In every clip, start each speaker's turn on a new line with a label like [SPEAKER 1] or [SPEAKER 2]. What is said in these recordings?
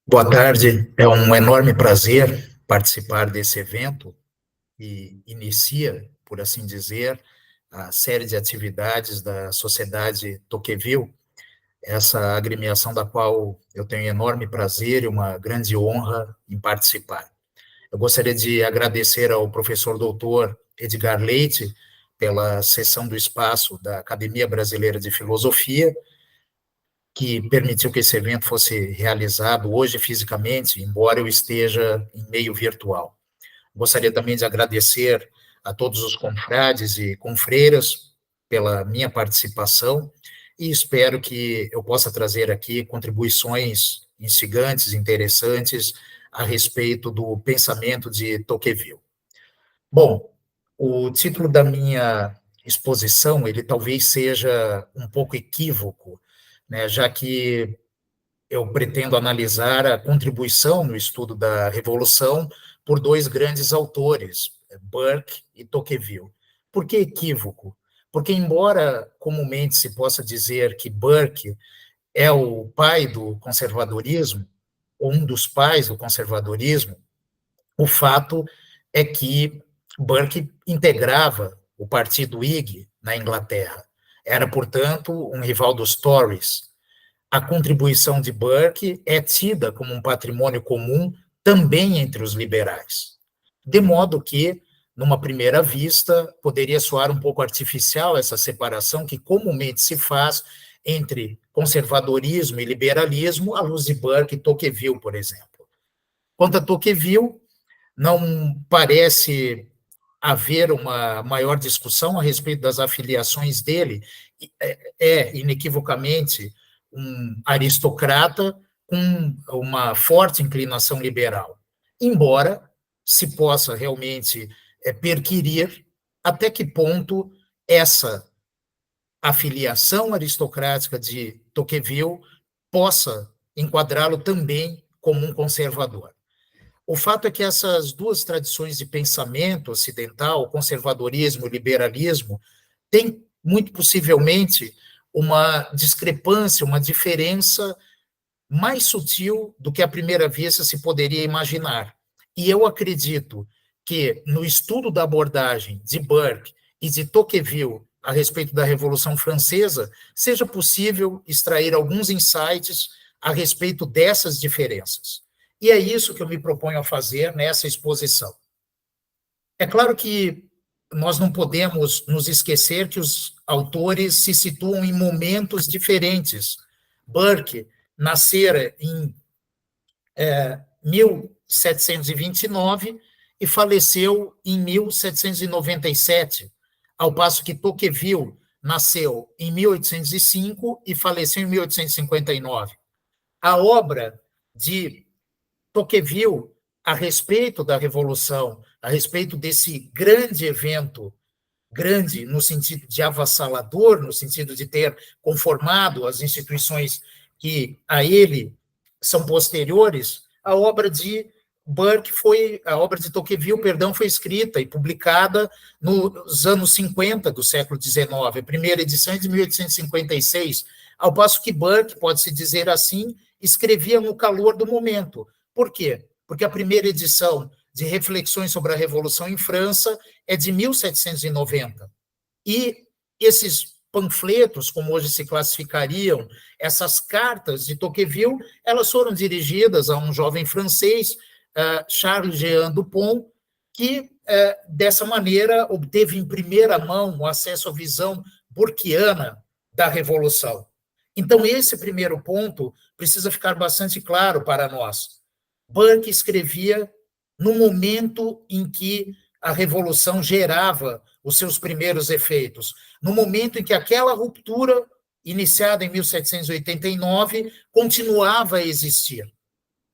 [SPEAKER 1] Boa tarde, é um enorme prazer participar desse evento e inicia, por assim dizer, a série de atividades da Sociedade Tocqueville, essa agremiação da qual eu tenho enorme prazer e uma grande honra em participar. Eu gostaria de agradecer ao professor doutor Edgar Leite pela cessão do espaço da Academia Brasileira de Filosofia, que permitiu que esse evento fosse realizado hoje fisicamente, embora eu esteja em meio virtual. Gostaria também de agradecer a todos os confrades e confreiras pela minha participação e espero que eu possa trazer aqui contribuições instigantes, interessantes, a respeito do pensamento de Tocqueville. Bom, o título da minha exposição, ele talvez seja um pouco equívoco, né, já que eu pretendo analisar a contribuição no estudo da Revolução por dois grandes autores, Burke e Tocqueville. Por que equívoco? Porque, embora comumente se possa dizer que Burke é o pai do conservadorismo, ou um dos pais do conservadorismo, o fato é que Burke integrava o partido Whig na Inglaterra. Era, portanto, um rival dos Tories. A contribuição de Burke é tida como um patrimônio comum também entre os liberais. De modo que, numa primeira vista, poderia soar um pouco artificial essa separação que comumente se faz entre conservadorismo e liberalismo à luz de Burke e Tocqueville, por exemplo. Quanto a Tocqueville, não parece haver uma maior discussão a respeito das afiliações dele. É inequivocamente, um aristocrata com uma forte inclinação liberal, embora se possa realmente perquirir até que ponto essa afiliação aristocrática de Tocqueville possa enquadrá-lo também como um conservador. O fato é que essas duas tradições de pensamento ocidental, o conservadorismo e o liberalismo, têm, muito possivelmente, uma discrepância, uma diferença mais sutil do que à primeira vista se poderia imaginar. E eu acredito que, no estudo da abordagem de Burke e de Tocqueville a respeito da Revolução Francesa, seja possível extrair alguns insights a respeito dessas diferenças. E é isso que eu me proponho a fazer nessa exposição. É claro que nós não podemos nos esquecer que os autores se situam em momentos diferentes. Burke nascera em 1729 e faleceu em 1797, ao passo que Tocqueville nasceu em 1805 e faleceu em 1859. A obra de Tocqueville a respeito da Revolução, a respeito desse grande evento, grande no sentido de avassalador, no sentido de ter conformado as instituições que a ele são posteriores, a obra de Tocqueville, foi escrita e publicada nos anos 50 do século XIX, a primeira edição é de 1856, ao passo que Burke, pode-se dizer assim, escrevia no calor do momento. Por quê? Porque a primeira edição de Reflexões sobre a Revolução em França é de 1790. E esses panfletos, como hoje se classificariam, essas cartas de Tocqueville, elas foram dirigidas a um jovem francês, Charles Jean Dupont, que, dessa maneira, obteve em primeira mão o acesso à visão burkiana da Revolução. Então, esse primeiro ponto precisa ficar bastante claro para nós. Burke escrevia no momento em que a Revolução gerava os seus primeiros efeitos, no momento em que aquela ruptura, iniciada em 1789, continuava a existir.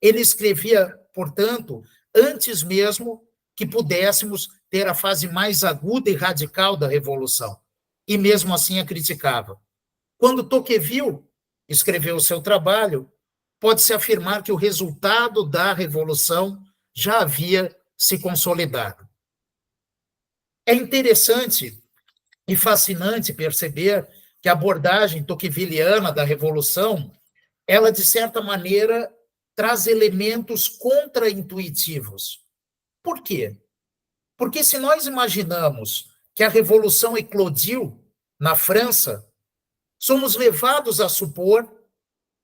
[SPEAKER 1] Ele escrevia, portanto, antes mesmo que pudéssemos ter a fase mais aguda e radical da Revolução, e mesmo assim a criticava. Quando Tocqueville escreveu o seu trabalho, pode-se afirmar que o resultado da Revolução já havia se consolidado. É interessante e fascinante perceber que a abordagem tocquevilliana da Revolução ela, de certa maneira, traz elementos contraintuitivos. Por quê? Porque se nós imaginamos que a Revolução eclodiu na França, somos levados a supor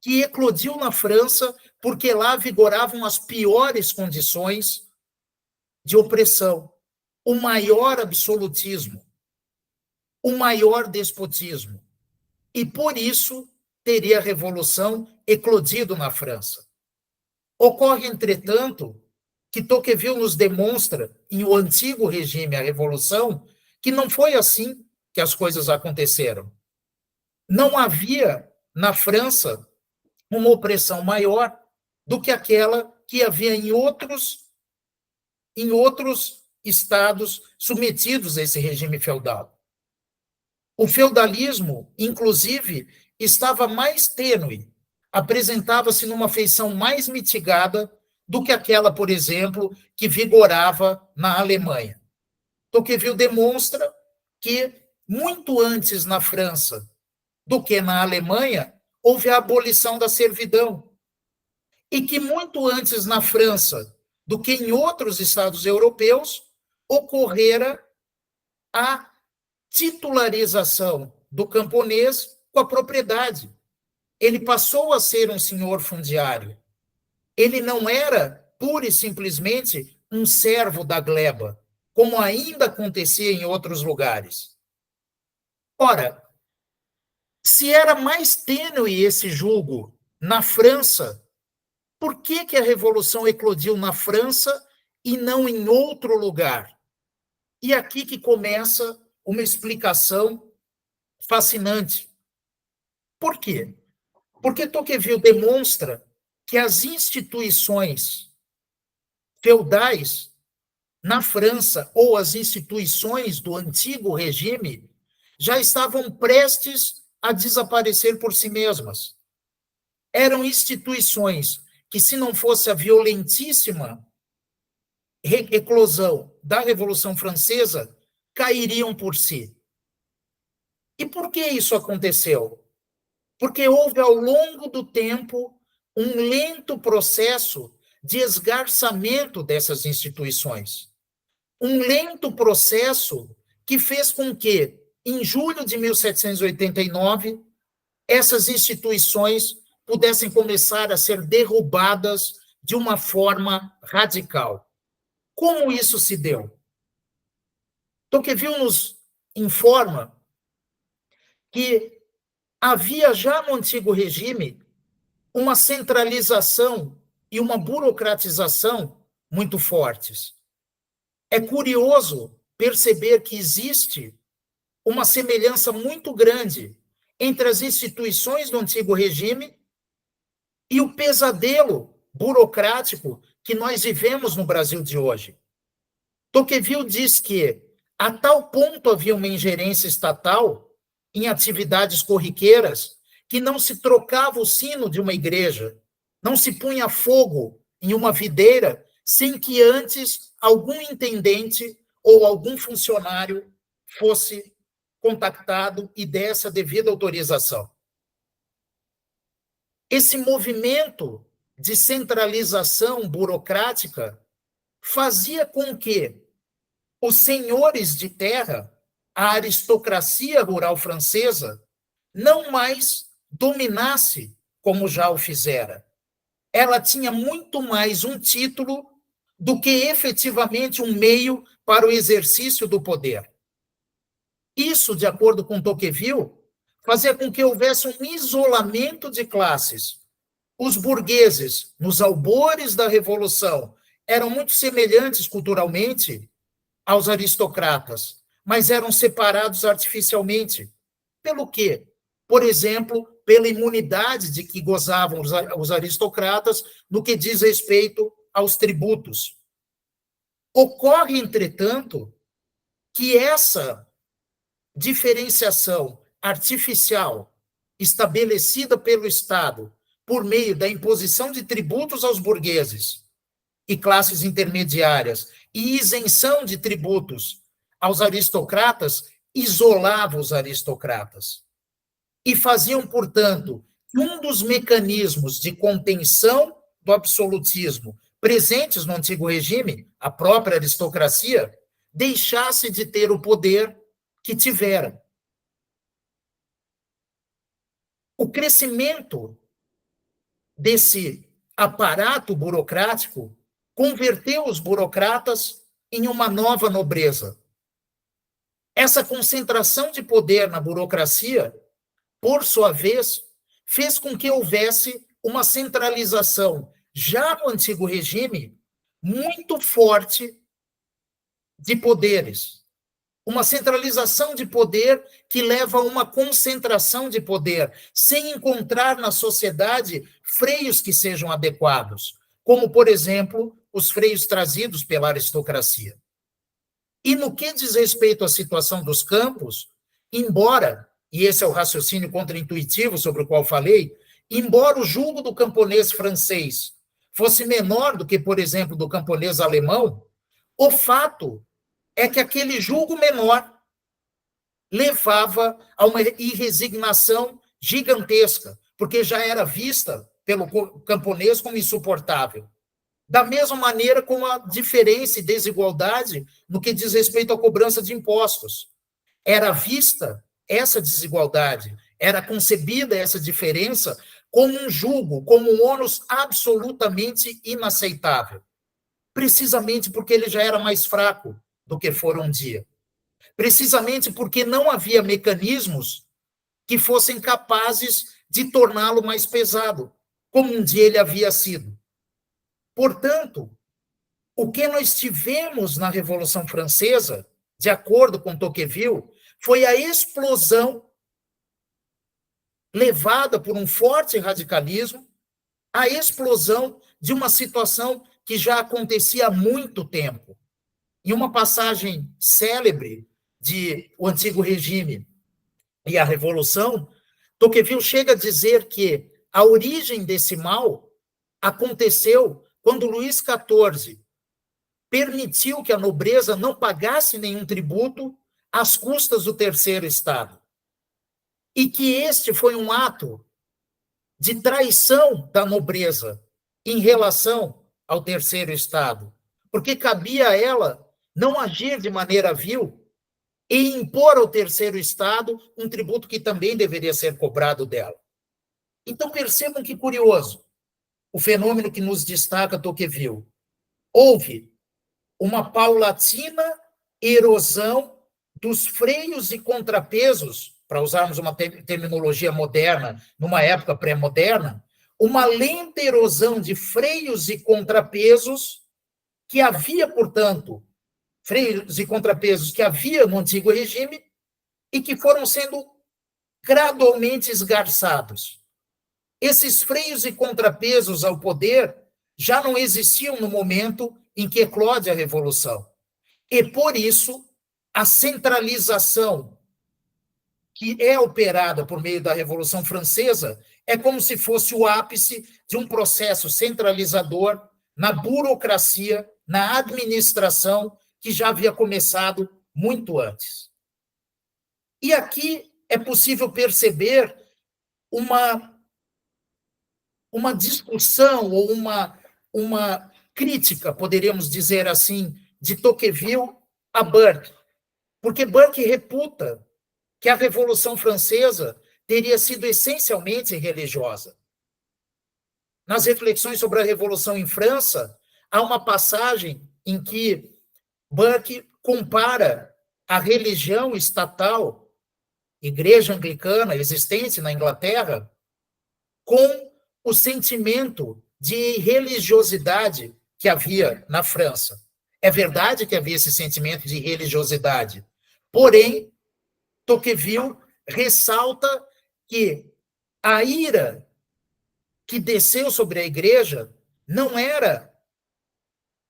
[SPEAKER 1] que eclodiu na França porque lá vigoravam as piores condições de opressão, o maior absolutismo, o maior despotismo. E por isso teria a Revolução eclodido na França. Ocorre, entretanto, que Tocqueville nos demonstra, em O Antigo Regime, a Revolução, que não foi assim que as coisas aconteceram. Não havia, na França, uma opressão maior do que aquela que havia em outros estados submetidos a esse regime feudal. O feudalismo, inclusive, estava mais tênue, apresentava-se numa feição mais mitigada do que aquela, por exemplo, que vigorava na Alemanha. Tocqueville demonstra que, muito antes na França do que na Alemanha, houve a abolição da servidão. E que, muito antes na França do que em outros estados europeus, ocorrera a titularização do camponês com a propriedade. Ele passou a ser um senhor fundiário. Ele não era, pura e simplesmente, um servo da gleba, como ainda acontecia em outros lugares. Ora, se era mais tênue esse julgo na França, por que a Revolução eclodiu na França e não em outro lugar? E aqui que começa uma explicação fascinante. Por quê? Porque Tocqueville demonstra que as instituições feudais na França, ou as instituições do antigo regime, já estavam prestes a desaparecer por si mesmas. Eram instituições que, se não fosse a violentíssima eclosão da Revolução Francesa, cairiam por si. E por que isso aconteceu? Porque houve, ao longo do tempo, um lento processo de esgarçamento dessas instituições. Um lento processo que fez com que, em julho de 1789, essas instituições pudessem começar a ser derrubadas de uma forma radical. Como isso se deu? Tocqueville nos informa que havia já no antigo regime uma centralização e uma burocratização muito fortes. É curioso perceber que existe uma semelhança muito grande entre as instituições do antigo regime e o pesadelo burocrático que nós vivemos no Brasil de hoje. Tocqueville diz que, a tal ponto havia uma ingerência estatal em atividades corriqueiras que não se trocava o sino de uma igreja, não se punha fogo em uma videira sem que antes algum intendente ou algum funcionário fosse contactado e desse a devida autorização. Esse movimento de centralização burocrática fazia com que os senhores de terra, a aristocracia rural francesa, não mais dominasse como já o fizera. Ela tinha muito mais um título do que efetivamente um meio para o exercício do poder. Isso, de acordo com Tocqueville, fazia com que houvesse um isolamento de classes. Os burgueses, nos albores da Revolução, eram muito semelhantes culturalmente aos aristocratas, mas eram separados artificialmente. Pelo quê? Por exemplo, pela imunidade de que gozavam os aristocratas no que diz respeito aos tributos. Ocorre, entretanto, que essa diferenciação artificial estabelecida pelo Estado por meio da imposição de tributos aos burgueses e classes intermediárias e isenção de tributos aos aristocratas, isolava os aristocratas. E faziam, portanto, um dos mecanismos de contenção do absolutismo presentes no antigo regime, a própria aristocracia, deixasse de ter o poder que tivera. O crescimento desse aparato burocrático converteu os burocratas em uma nova nobreza. Essa concentração de poder na burocracia, por sua vez, fez com que houvesse uma centralização, já no antigo regime, muito forte de poderes. Uma centralização de poder que leva a uma concentração de poder, sem encontrar na sociedade freios que sejam adequados, como, por exemplo, os freios trazidos pela aristocracia. E no que diz respeito à situação dos campos, embora, e esse é o raciocínio contraintuitivo sobre o qual falei, embora o jugo do camponês francês fosse menor do que, por exemplo, do camponês alemão, o fato é que aquele jugo menor levava a uma irresignação gigantesca, porque já era vista pelo camponês como insuportável. Da mesma maneira como a diferença e desigualdade no que diz respeito à cobrança de impostos. Era vista essa desigualdade, era concebida essa diferença como um jugo, como um ônus absolutamente inaceitável, precisamente porque ele já era mais fraco do que fora um dia. Precisamente porque não havia mecanismos que fossem capazes de torná-lo mais pesado, como um dia ele havia sido. Portanto, o que nós tivemos na Revolução Francesa, de acordo com Tocqueville, foi a explosão levada por um forte radicalismo, a explosão de uma situação que já acontecia há muito tempo. Em uma passagem célebre de O Antigo Regime e a Revolução, Tocqueville chega a dizer que a origem desse mal aconteceu quando Luís XIV permitiu que a nobreza não pagasse nenhum tributo às custas do Terceiro Estado. E que este foi um ato de traição da nobreza em relação ao Terceiro Estado, porque cabia a ela não agir de maneira vil e impor ao Terceiro Estado um tributo que também deveria ser cobrado dela. Então, percebam que curioso o fenômeno que nos destaca Tocqueville. Houve uma paulatina erosão dos freios e contrapesos, para usarmos uma terminologia moderna, numa época pré-moderna, uma lenta erosão de freios e contrapesos que havia, portanto, freios e contrapesos que havia no antigo regime e que foram sendo gradualmente esgarçados. Esses freios e contrapesos ao poder já não existiam no momento em que eclode a Revolução. E, por isso, a centralização que é operada por meio da Revolução Francesa é como se fosse o ápice de um processo centralizador na burocracia, na administração, que já havia começado muito antes. E aqui é possível perceber uma discussão ou uma crítica, poderíamos dizer assim, de Tocqueville a Burke, porque Burke reputa que a Revolução Francesa teria sido essencialmente religiosa. Nas reflexões sobre a Revolução em França, há uma passagem em que Burke compara a religião estatal, igreja anglicana, existente na Inglaterra, com o sentimento de religiosidade que havia na França. É verdade que havia esse sentimento de religiosidade, porém, Tocqueville ressalta que a ira que desceu sobre a igreja não era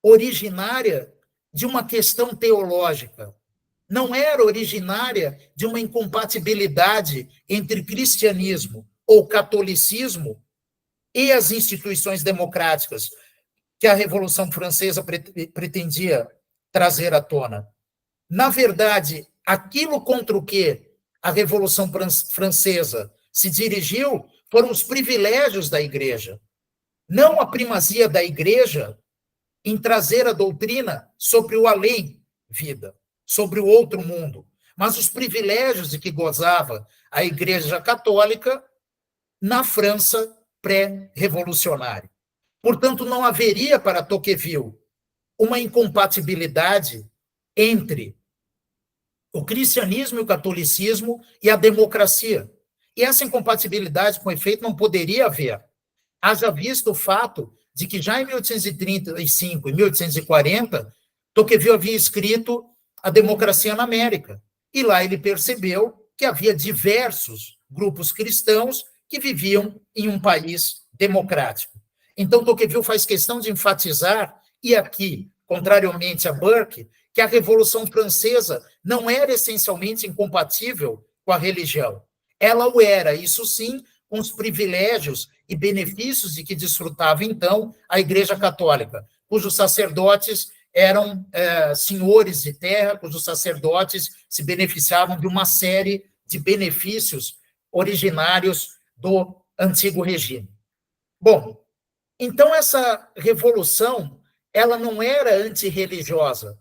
[SPEAKER 1] originária de uma questão teológica, não era originária de uma incompatibilidade entre cristianismo ou catolicismo e as instituições democráticas que a Revolução Francesa pretendia trazer à tona. Na verdade, aquilo contra o que a Revolução Francesa se dirigiu foram os privilégios da igreja, não a primazia da igreja em trazer a doutrina sobre o além-vida, sobre o outro mundo, mas os privilégios de que gozava a Igreja Católica na França pré-revolucionária. Portanto, não haveria para Tocqueville uma incompatibilidade entre o cristianismo e o catolicismo e a democracia. E essa incompatibilidade, com efeito, não poderia haver. Haja visto o fato de que já em 1835 e 1840, Tocqueville havia escrito A Democracia na América. E lá ele percebeu que havia diversos grupos cristãos que viviam em um país democrático. Então, Tocqueville faz questão de enfatizar, e aqui, contrariamente a Burke, que a Revolução Francesa não era essencialmente incompatível com a religião. Ela o era, isso sim, com os privilégios e benefícios de que desfrutava, então, a Igreja Católica, cujos sacerdotes eram senhores de terra, cujos sacerdotes se beneficiavam de uma série de benefícios originários do antigo regime. Bom, então essa revolução, ela não era antirreligiosa.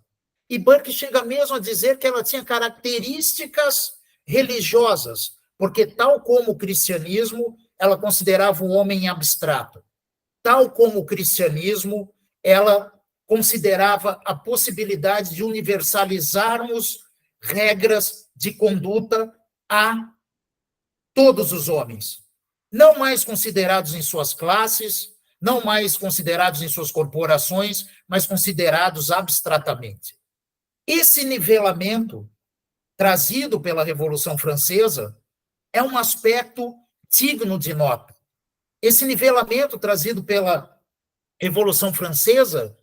[SPEAKER 1] E Burke chega mesmo a dizer que ela tinha características religiosas, porque tal como o cristianismo, ela considerava o homem abstrato. Tal como o cristianismo, ela considerava a possibilidade de universalizarmos regras de conduta a todos os homens, não mais considerados em suas classes, não mais considerados em suas corporações, mas considerados abstratamente. Esse nivelamento trazido pela Revolução Francesa é um aspecto digno de nota. Esse nivelamento trazido pela Revolução Francesa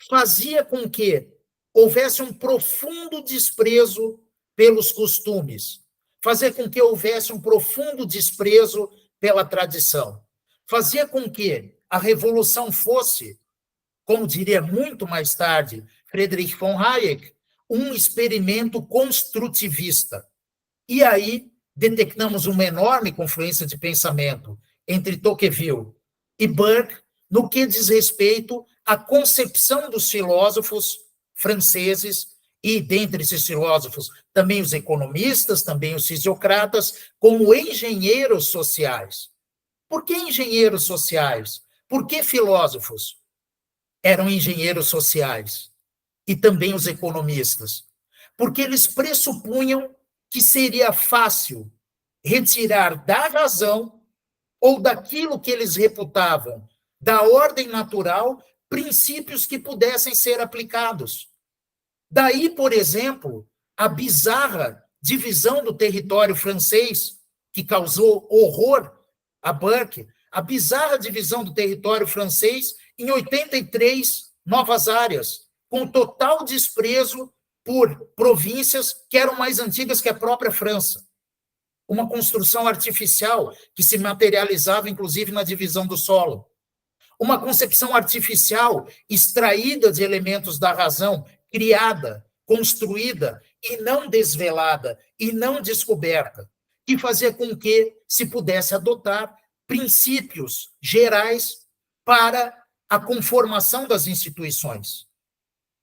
[SPEAKER 1] fazia com que houvesse um profundo desprezo pelos costumes, fazia com que houvesse um profundo desprezo pela tradição, fazia com que a revolução fosse, como diria muito mais tarde Friedrich von Hayek, um experimento construtivista. E aí detectamos uma enorme confluência de pensamento entre Tocqueville e Burke no que diz respeito à concepção dos filósofos franceses e, dentre esses filósofos, também os economistas, também os fisiocratas, como engenheiros sociais. Por que engenheiros sociais? Por que filósofos eram engenheiros sociais? E também os economistas? Porque eles pressupunham que seria fácil retirar da razão ou daquilo que eles reputavam da ordem natural princípios que pudessem ser aplicados. Daí, por exemplo, a bizarra divisão do território francês, que causou horror a Burke, a bizarra divisão do território francês em 83 novas áreas, com total desprezo por províncias que eram mais antigas que a própria França. Uma construção artificial que se materializava, inclusive, na divisão do solo. Uma concepção artificial extraída de elementos da razão, criada, construída e não desvelada, e não descoberta, que fazia com que se pudesse adotar princípios gerais para a conformação das instituições.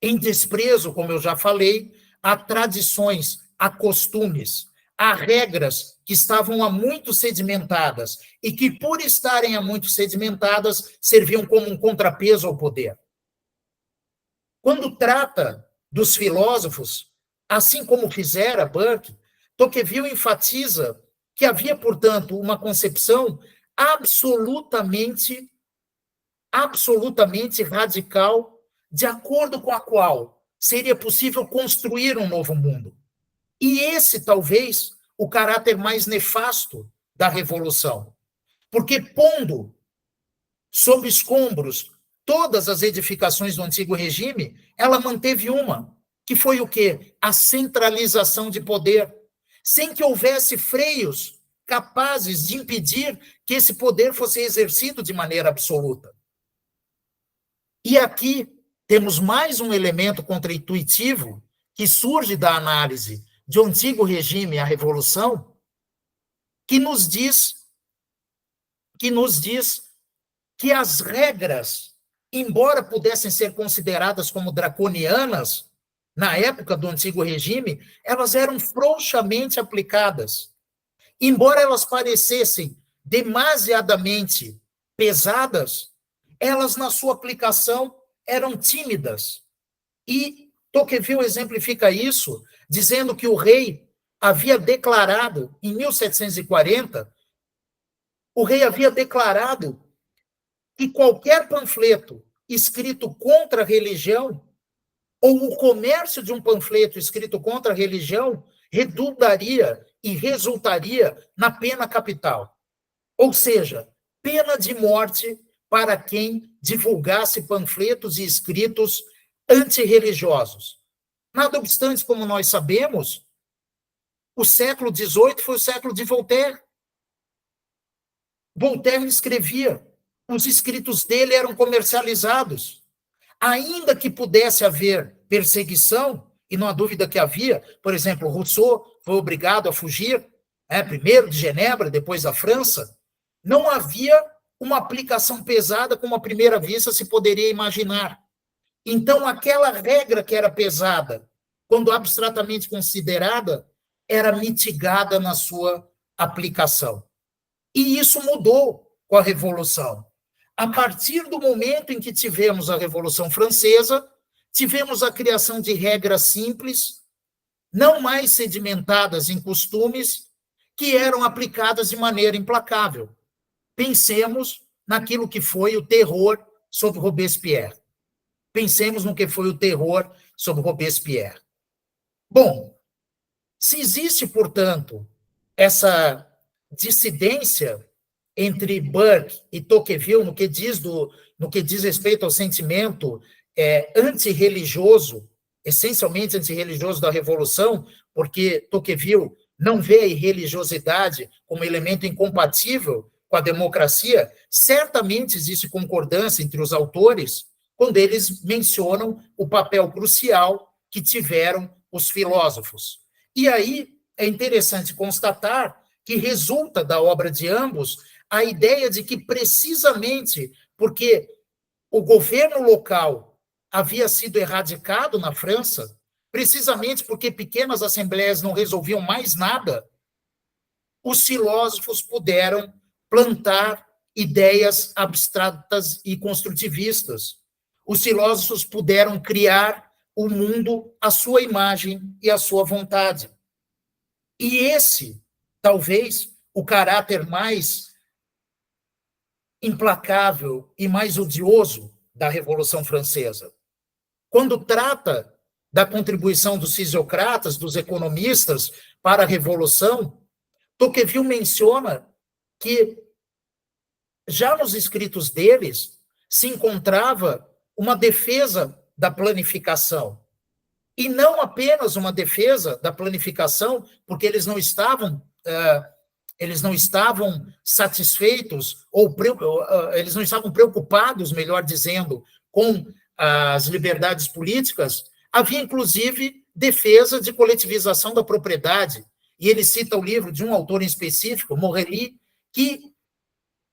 [SPEAKER 1] Em desprezo, como eu já falei, a tradições, a costumes, a regras que estavam há muito sedimentadas e que, por estarem há muito sedimentadas, serviam como um contrapeso ao poder. Quando trata dos filósofos, assim como fizera Burke, Tocqueville enfatiza que havia, portanto, uma concepção absolutamente radical, de acordo com a qual seria possível construir um novo mundo. E esse, talvez, o caráter mais nefasto da Revolução. Porque, pondo sob escombros todas as edificações do antigo regime, ela manteve uma, que foi o quê? A centralização de poder, sem que houvesse freios capazes de impedir que esse poder fosse exercido de maneira absoluta. E aqui temos mais um elemento contraintuitivo que surge da análise do antigo regime à revolução, que nos diz que nos diz que as regras, embora pudessem ser consideradas como draconianas, na época do antigo regime, elas eram frouxamente aplicadas. Embora elas parecessem demasiadamente pesadas, elas, na sua aplicação, eram tímidas. E Tocqueville exemplifica isso, dizendo que o rei havia declarado, em 1740, o rei havia declarado que qualquer panfleto escrito contra a religião, ou o comércio de um panfleto escrito contra a religião, redundaria e resultaria na pena capital. Ou seja, pena de morte para quem divulgasse panfletos e escritos antirreligiosos. Nada obstante, como nós sabemos, o século XVIII foi o século de Voltaire. Voltaire escrevia, os escritos dele eram comercializados. Ainda que pudesse haver perseguição, e não há dúvida que havia, por exemplo, Rousseau foi obrigado a fugir, primeiro de Genebra, depois da França, não havia uma aplicação pesada como à primeira vista se poderia imaginar. Então, aquela regra que era pesada, quando abstratamente considerada, era mitigada na sua aplicação. E isso mudou com a Revolução. A partir do momento em que tivemos a Revolução Francesa, tivemos a criação de regras simples, não mais sedimentadas em costumes, que eram aplicadas de maneira implacável. Pensemos naquilo que foi o terror sobre Robespierre. Pensemos no que foi o terror sobre Robespierre. Bom, se existe, portanto, essa dissidência entre Burke e Tocqueville no que diz respeito ao sentimento antirreligioso, essencialmente antirreligioso da Revolução, porque Tocqueville não vê a irreligiosidade como elemento incompatível com a democracia, certamente existe concordância entre os autores quando eles mencionam o papel crucial que tiveram os filósofos. E aí é interessante constatar que resulta da obra de ambos a ideia de que, precisamente porque o governo local havia sido erradicado na França, precisamente porque pequenas assembleias não resolviam mais nada, os filósofos puderam plantar ideias abstratas e construtivistas. Os filósofos puderam criar o mundo à sua imagem e à sua vontade. E esse, talvez, o caráter mais implacável e mais odioso da Revolução Francesa. Quando trata da contribuição dos fisiocratas, dos economistas para a Revolução, Tocqueville menciona que já nos escritos deles se encontrava uma defesa da planificação. E não apenas uma defesa da planificação, porque eles não estavam satisfeitos, ou eles não estavam preocupados, melhor dizendo, com as liberdades políticas. Havia, inclusive, defesa de coletivização da propriedade. E ele cita o livro de um autor em específico, Morelly, que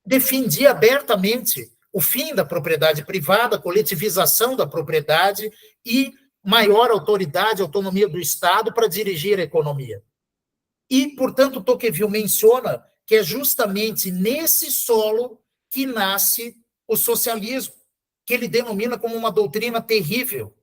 [SPEAKER 1] defendia abertamente o fim da propriedade privada, a coletivização da propriedade e maior autoridade, autonomia do Estado para dirigir a economia. E, portanto, Tocqueville menciona que é justamente nesse solo que nasce o socialismo, que ele denomina como uma doutrina terrível.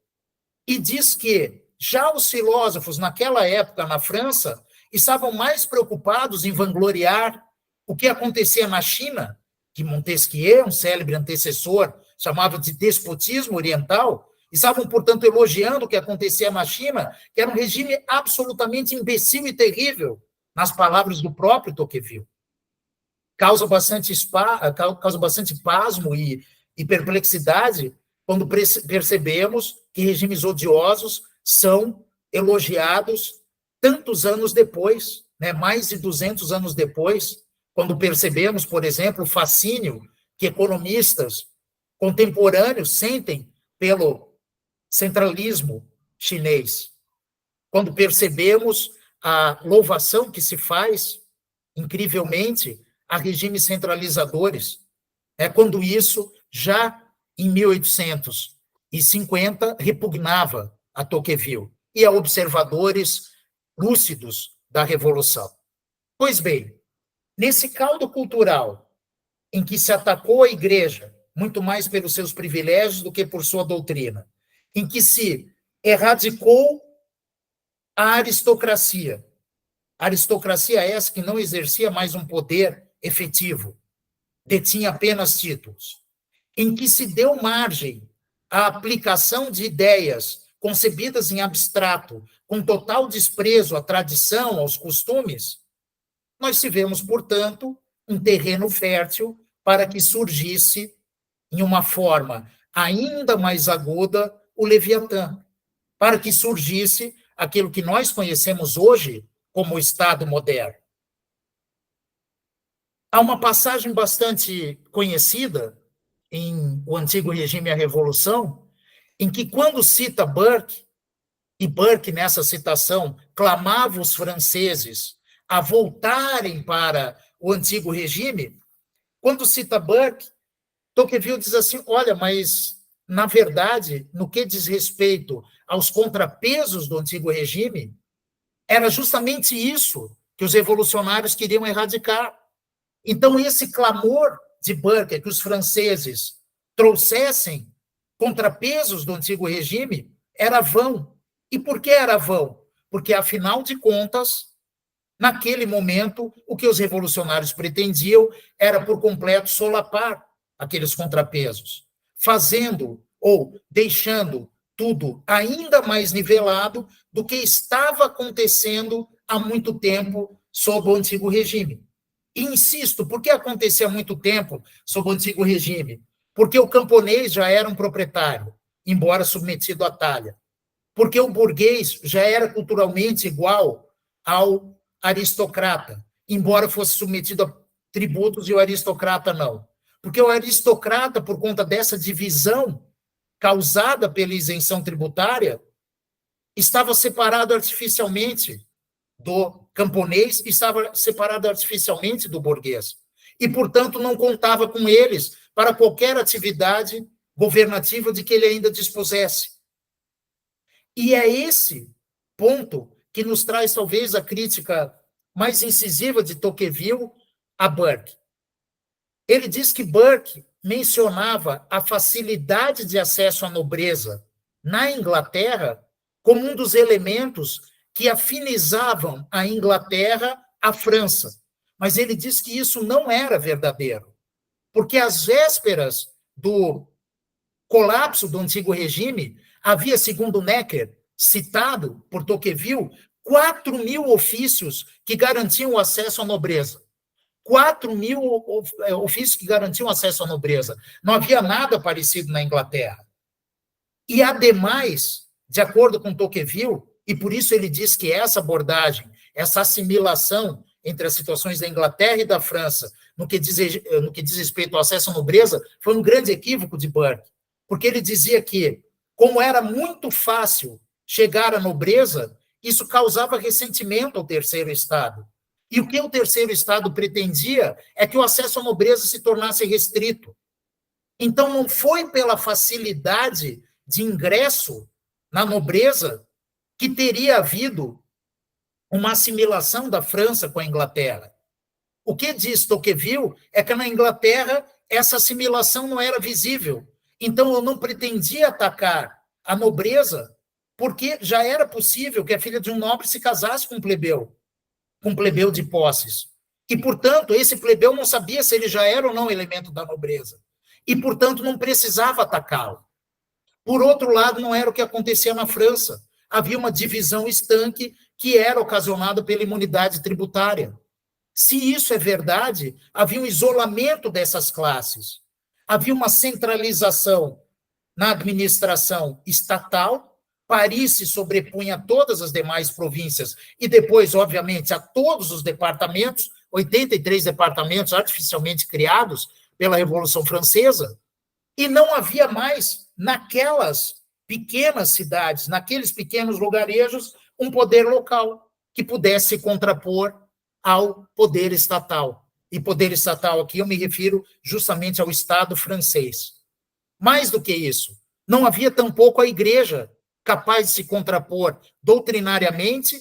[SPEAKER 1] E diz que já os filósofos, naquela época, na França, estavam mais preocupados em vangloriar o que acontecia na China, que Montesquieu, um célebre antecessor, chamava de despotismo oriental, estavam, portanto, elogiando o que acontecia na China, que era um regime absolutamente imbecil e terrível, nas palavras do próprio Tocqueville. Causa bastante pasmo e perplexidade quando percebemos que regimes odiosos são elogiados tantos anos depois, mais de 200 anos depois, quando percebemos, por exemplo, o fascínio que economistas contemporâneos sentem pelo centralismo chinês, quando percebemos a louvação que se faz, incrivelmente, a regimes centralizadores, quando isso, já em 1850, repugnava a Tocqueville e a observadores lúcidos da Revolução. Pois bem, nesse caldo cultural em que se atacou a Igreja, muito mais pelos seus privilégios do que por sua doutrina, em que se erradicou a aristocracia essa que não exercia mais um poder efetivo, detinha apenas títulos, em que se deu margem à aplicação de ideias concebidas em abstrato, com total desprezo à tradição, aos costumes, nós tivemos, portanto, um terreno fértil para que surgisse, em uma forma ainda mais aguda, o Leviatã, para que surgisse aquilo que nós conhecemos hoje como o Estado moderno. Há uma passagem bastante conhecida em O Antigo Regime e a Revolução, em que, quando cita Burke, e Burke, nessa citação, clamava os franceses a voltarem para o Antigo Regime, quando cita Burke, Tocqueville diz assim, olha, mas, na verdade, no que diz respeito aos contrapesos do Antigo Regime, era justamente isso que os revolucionários queriam erradicar. Então, esse clamor de Burke, que os franceses trouxessem contrapesos do Antigo Regime, era vão. E por que era vão? Porque, afinal de contas, naquele momento, o que os revolucionários pretendiam era, por completo, solapar aqueles contrapesos, fazendo ou deixando tudo ainda mais nivelado do que estava acontecendo há muito tempo sob o Antigo Regime. E insisto, por que acontecia há muito tempo sob o Antigo Regime? Porque o camponês já era um proprietário, embora submetido à talha. Porque o burguês já era culturalmente igual ao aristocrata, embora fosse submetido a tributos e o aristocrata não. Porque o aristocrata, por conta dessa divisão causada pela isenção tributária, estava separado artificialmente do camponês, estava separado artificialmente do burguês. E, portanto, não contava com eles para qualquer atividade governativa de que ele ainda dispusesse. E é esse ponto que nos traz, talvez, a crítica mais incisiva de Tocqueville a Burke. Ele diz que Burke mencionava a facilidade de acesso à nobreza na Inglaterra como um dos elementos que afinizavam a Inglaterra à França. Mas ele diz que isso não era verdadeiro, porque às vésperas do colapso do Antigo Regime, havia, segundo Necker, citado por Tocqueville, 4.000 ofícios que garantiam o acesso à nobreza. 4.000 ofícios que garantiam acesso à nobreza. Não havia nada parecido na Inglaterra. E, ademais, de acordo com Tocqueville, e por isso ele diz que essa abordagem, essa assimilação entre as situações da Inglaterra e da França, no que diz respeito ao acesso à nobreza, foi um grande equívoco de Burke, porque ele dizia que, como era muito fácil chegar à nobreza, isso causava ressentimento ao terceiro Estado. E o que o terceiro Estado pretendia é que o acesso à nobreza se tornasse restrito. Então, não foi pela facilidade de ingresso na nobreza que teria havido uma assimilação da França com a Inglaterra. O que diz Tocqueville é que na Inglaterra essa assimilação não era visível. Então, eu não pretendia atacar a nobreza porque já era possível que a filha de um nobre se casasse com um plebeu de posses. E, portanto, esse plebeu não sabia se ele já era ou não elemento da nobreza. E, portanto, não precisava atacá-lo. Por outro lado, não era o que acontecia na França. Havia uma divisão estanque que era ocasionada pela imunidade tributária. Se isso é verdade, havia um isolamento dessas classes. Havia uma centralização na administração estatal. Paris se sobrepunha a todas as demais províncias e depois, obviamente, a todos os departamentos, 83 departamentos artificialmente criados pela Revolução Francesa, e não havia mais, naquelas pequenas cidades, naqueles pequenos lugarejos, um poder local que pudesse se contrapor ao poder estatal. e poder estatal aqui eu me refiro justamente ao Estado francês. Mais do que isso, não havia tampouco a Igreja capaz de se contrapor doutrinariamente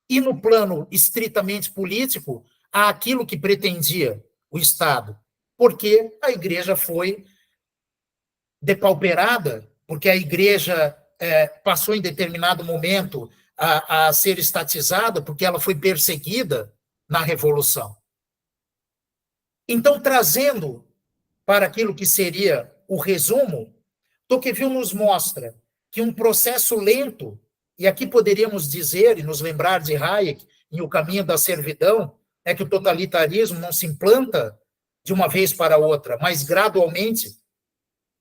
[SPEAKER 1] e no plano estritamente político àquilo que pretendia o Estado, porque a Igreja foi depauperada, porque a Igreja passou em determinado momento a ser estatizada, porque ela foi perseguida na Revolução. Então, trazendo para aquilo que seria o resumo, Tocqueville nos mostra que um processo lento, e aqui poderíamos dizer e nos lembrar de Hayek, em O Caminho da Servidão, é que o totalitarismo não se implanta de uma vez para outra, mas gradualmente.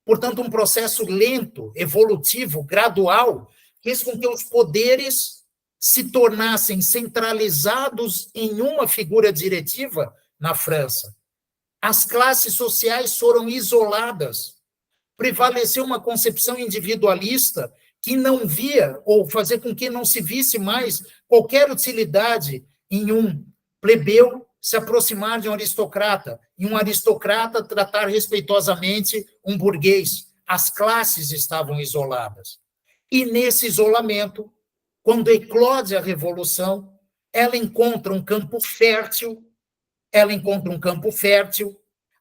[SPEAKER 1] Portanto, um processo lento, evolutivo, gradual, fez com que os poderes se tornassem centralizados em uma figura diretiva na França. As classes sociais foram isoladas. Prevaleceu uma concepção individualista que não via, ou fazer com que não se visse mais qualquer utilidade em um plebeu se aproximar de um aristocrata, e um aristocrata tratar respeitosamente um burguês. As classes estavam isoladas. E nesse isolamento, quando eclode a Revolução, ela encontra um campo fértil,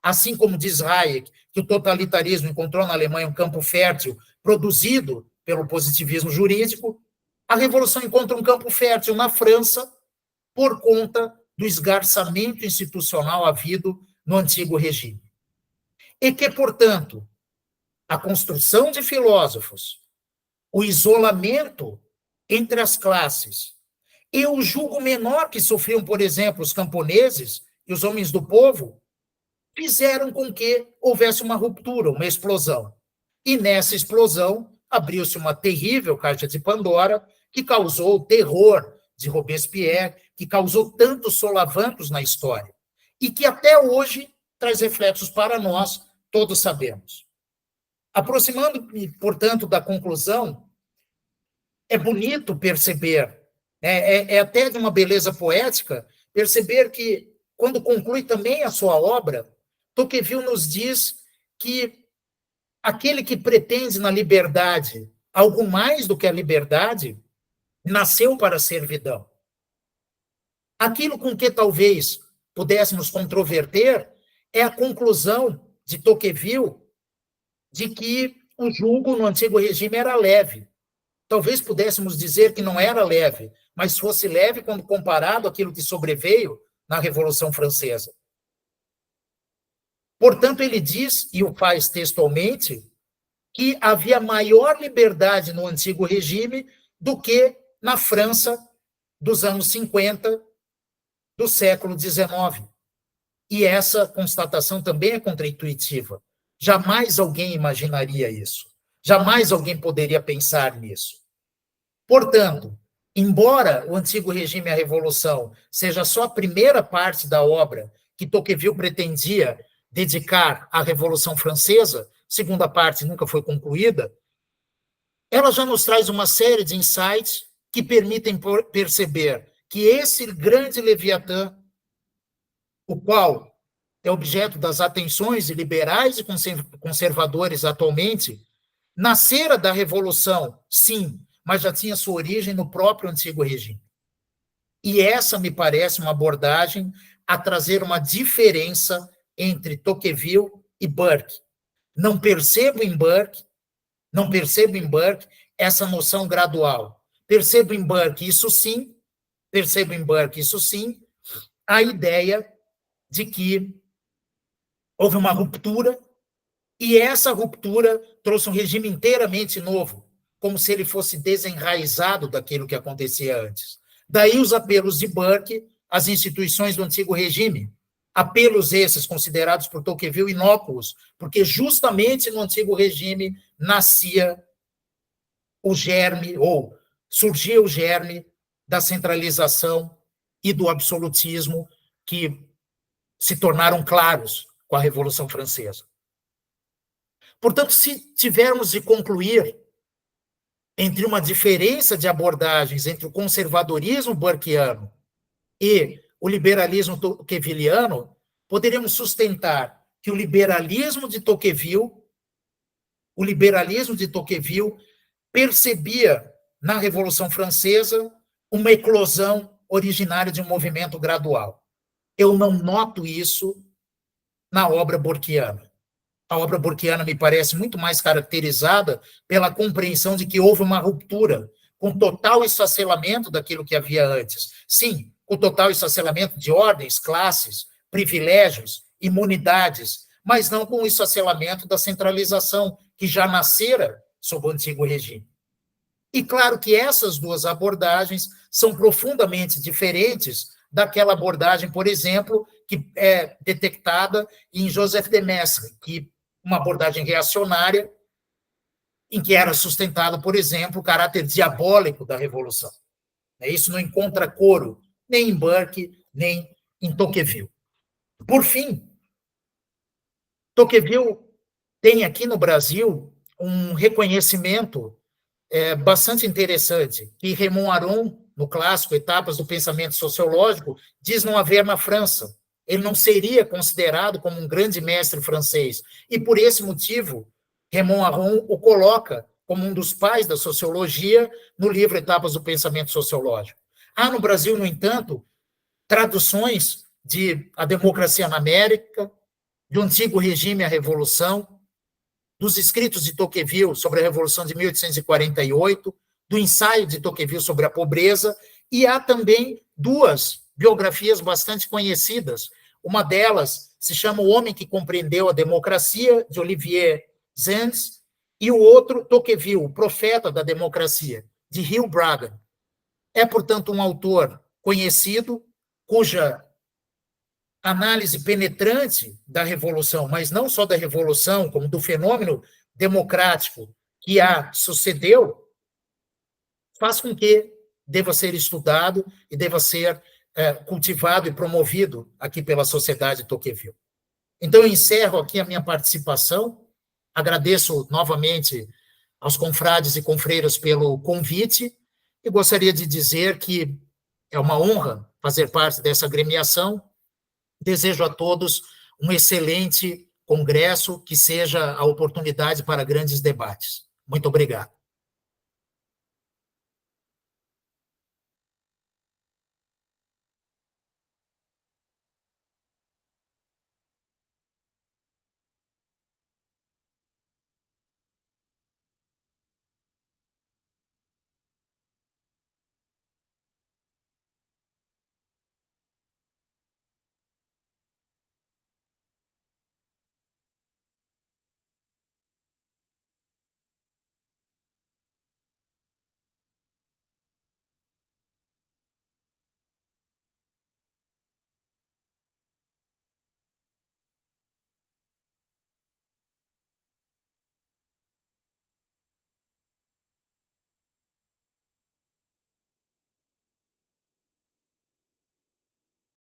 [SPEAKER 1] assim como diz Hayek, que o totalitarismo encontrou na Alemanha um campo fértil produzido pelo positivismo jurídico, a Revolução encontra um campo fértil na França por conta do esgarçamento institucional havido no antigo regime. E que, portanto, a construção de filósofos, o isolamento entre as classes e o julgo menor que sofriam, por exemplo, os camponeses e os homens do povo, fizeram com que houvesse uma ruptura, uma explosão. E nessa explosão abriu-se uma terrível caixa de Pandora que causou o terror de Robespierre, que causou tantos solavancos na história, e que até hoje traz reflexos para nós, todos sabemos. Aproximando-me, portanto, da conclusão, é bonito perceber, é até de uma beleza poética, perceber que, quando conclui também a sua obra, Tocqueville nos diz que aquele que pretende na liberdade algo mais do que a liberdade, nasceu para a servidão. Aquilo com que talvez pudéssemos controverter é a conclusão de Tocqueville de que o jugo no antigo regime era leve. Talvez pudéssemos dizer que não era leve, mas fosse leve quando comparado àquilo que sobreveio na Revolução Francesa. Portanto, ele diz, e o faz textualmente, que havia maior liberdade no antigo regime do que na França dos anos 50 do século XIX. E essa constatação também é contraintuitiva. Jamais alguém imaginaria isso. Jamais alguém poderia pensar nisso. Portanto, embora o antigo regime e a Revolução seja só a primeira parte da obra que Tocqueville pretendia dedicar à Revolução Francesa, segunda parte nunca foi concluída, ela já nos traz uma série de insights que permitem perceber que esse grande Leviatã, o qual é objeto das atenções de liberais e conservadores atualmente, nascera da Revolução, sim, mas já tinha sua origem no próprio antigo regime. E essa me parece uma abordagem a trazer uma diferença entre Tocqueville e Burke. Não percebo em Burke essa noção gradual. Percebo em Burke isso sim, a ideia de que houve uma ruptura, e essa ruptura trouxe um regime inteiramente novo, como se ele fosse desenraizado daquilo que acontecia antes. Daí os apelos de Burke às instituições do antigo regime, apelos esses considerados por Tocqueville inócuos, porque justamente no antigo regime nascia o germe, ou surgia o germe da centralização e do absolutismo que se tornaram claros com a Revolução Francesa. Portanto, se tivermos de concluir entre uma diferença de abordagens entre o conservadorismo burkeano e o liberalismo tocquevilliano, poderíamos sustentar que o liberalismo de Tocqueville percebia na Revolução Francesa uma eclosão originária de um movimento gradual. Eu não noto isso na obra burkeana. A obra burkeana me parece muito mais caracterizada pela compreensão de que houve uma ruptura, com total esfacelamento daquilo que havia antes. Sim, com total esfacelamento de ordens, classes, privilégios, imunidades, mas não com o esfacelamento da centralização, que já nascera sob o antigo regime. E claro que essas duas abordagens são profundamente diferentes daquela abordagem, por exemplo, que é detectada em Joseph de Maistre, que uma abordagem reacionária, em que era sustentado, por exemplo, o caráter diabólico da Revolução. Isso não encontra coro nem em Burke, nem em Tocqueville. Por fim, Tocqueville tem aqui no Brasil um reconhecimento bastante interessante, que Raymond Aron, no clássico Etapas do Pensamento Sociológico, diz não haver na França. Ele não seria considerado como um grande mestre francês. E, por esse motivo, Raymond Aron o coloca como um dos pais da sociologia no livro Etapas do Pensamento Sociológico. Há no Brasil, no entanto, traduções de A Democracia na América, do Antigo Regime à Revolução, dos escritos de Tocqueville sobre a Revolução de 1848, do ensaio de Tocqueville sobre a pobreza, e há também duas biografias bastante conhecidas. Uma delas se chama O Homem que Compreendeu a Democracia, de Olivier Zenz, e o outro, Tocqueville, o Profeta da Democracia, de Hugh Bragan. É, portanto, um autor conhecido, cuja análise penetrante da Revolução, mas não só da Revolução, como do fenômeno democrático que a sucedeu, faz com que deva ser estudado e deva ser cultivado e promovido aqui pela Sociedade Tocqueville. Então, eu encerro aqui a minha participação, agradeço novamente aos confrades e confreiras pelo convite e gostaria de dizer que é uma honra fazer parte dessa agremiação. Desejo a todos um excelente congresso, que seja a oportunidade para grandes debates. Muito obrigado.